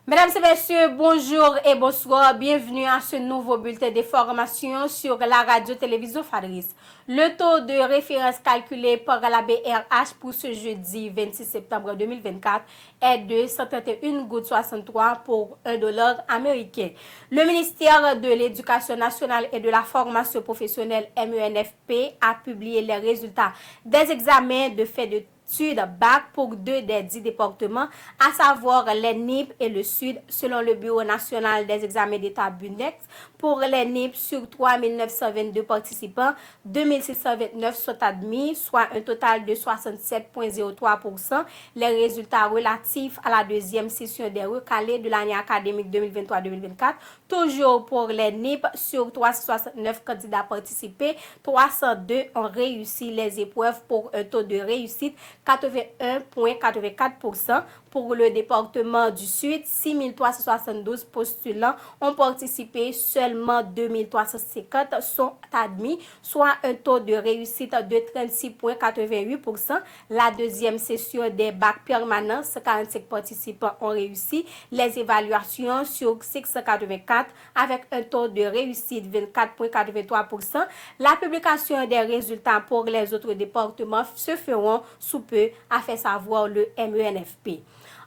Mesdames et messieurs, bonjour et bonsoir. Bienvenue à ce nouveau bulletin d'information sur la radio-télévision Fadris. Le taux de référence calculé par la BRH pour ce jeudi 26 septembre 2024 est de 131,63 pour $1 américain. Le ministère de l'Éducation nationale et de la formation professionnelle MENFP a publié les résultats des examens de fait de Sud BAC pour 2 des 10 départements, à savoir les NIP et le Sud, selon le Bureau national des examens d'État BUNEX. Pour les NIP, sur 3 922 participants, 2 629 sont admis, soit un total de 67,03%. Les résultats relatifs à la deuxième session des recalés de l'année académique 2023-2024, toujours pour les NIP, sur 369 candidats participés, 302 ont réussi les épreuves pour un taux de réussite 81,84%. Pour le département du Sud, 6 372 postulants ont participé, seulement 2 350 sont admis, soit un taux de réussite de 36,88%. La deuxième session des bacs permanents, 45 participants ont réussi les évaluations sur 684 avec un taux de réussite 24,83%. La publication des résultats pour les autres départements se feront sous peu, a fait savoir le MENFP.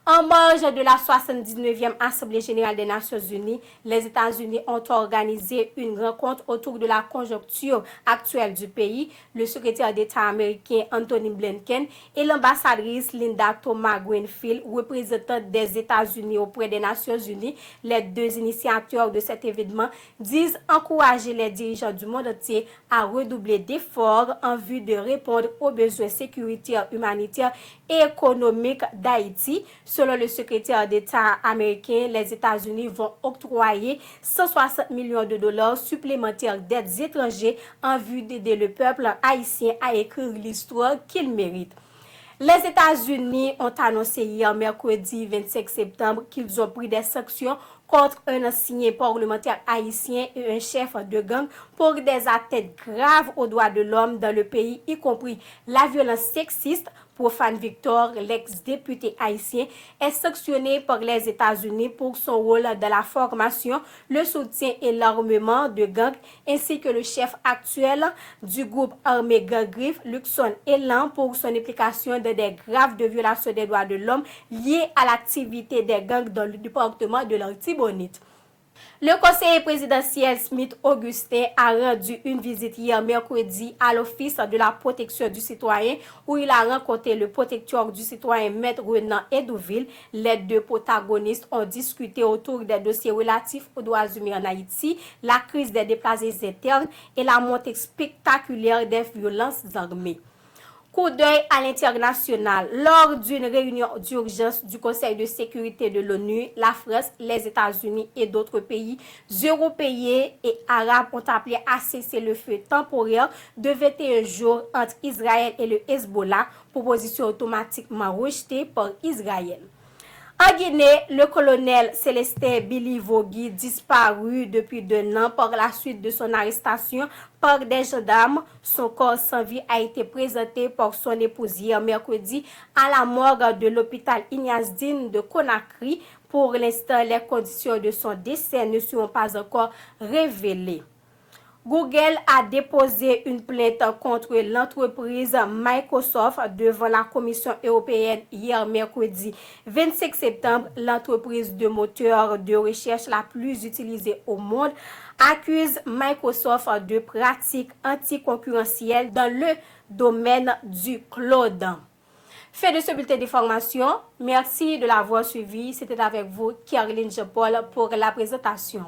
En marge de la 79e Assemblée générale des Nations unies, les États-Unis ont organisé une rencontre autour de la conjoncture actuelle du pays. Le secrétaire d'État américain Anthony Blinken et l'ambassadrice Linda Thomas-Greenfield, représentante des États-Unis auprès des Nations unies, les deux initiateurs de cet événement, disent encourager les dirigeants du monde entier à redoubler d'efforts en vue de répondre aux besoins sécuritaires, humanitaires et économiques d'Haïti. Selon le secrétaire d'État américain, les États-Unis vont octroyer 160 millions de dollars supplémentaires d'aides étrangères en vue d'aider le peuple haïtien à écrire l'histoire qu'il mérite. Les États-Unis ont annoncé hier mercredi 25 septembre qu'ils ont pris des sanctions contre un ancien parlementaire haïtien et un chef de gang pour des atteintes graves aux droits de l'homme dans le pays, y compris la violence sexiste. Profane Victor, l'ex-député haïtien, est sanctionné par les États-Unis pour son rôle dans la formation, le soutien et l'armement de gangs, ainsi que le chef actuel du groupe armé Gang Griffe, Luxon Elan, pour son implication dans des graves violations des droits de l'homme liées à l'activité des gangs dans le département de l'Artibonite. Le conseiller présidentiel Smith Augustin a rendu une visite hier mercredi à l'Office de la protection du citoyen où il a rencontré le protecteur du citoyen Maître Renan Edouville. Les deux protagonistes ont discuté autour des dossiers relatifs aux droits humains en Haïti, la crise des déplacés internes et la montée spectaculaire des violences armées. Coup d'œil à l'international. Lors d'une réunion d'urgence du Conseil de sécurité de l'ONU, la France, les États-Unis et d'autres pays européens et arabes ont appelé à cesser le feu temporaire de 21 jours entre Israël et le Hezbollah, proposition automatiquement rejetée par Israël. En Guinée, le colonel Célestin Billy-Vogui, disparu depuis 2 ans par la suite de son arrestation par des gendarmes, son corps sans vie a été présenté par son épouse hier mercredi à la morgue de l'hôpital Ignace-Dine de Conakry. Pour l'instant, les conditions de son décès ne seront pas encore révélées. Google a déposé une plainte contre l'entreprise Microsoft devant la Commission européenne hier mercredi 25 septembre. L'entreprise de moteur de recherche la plus utilisée au monde accuse Microsoft de pratiques anticoncurrentielles dans le domaine du cloud. Fait de ce bulletin d'information, merci de l'avoir suivi. C'était avec vous, Caroline Jean-Paul, pour la présentation.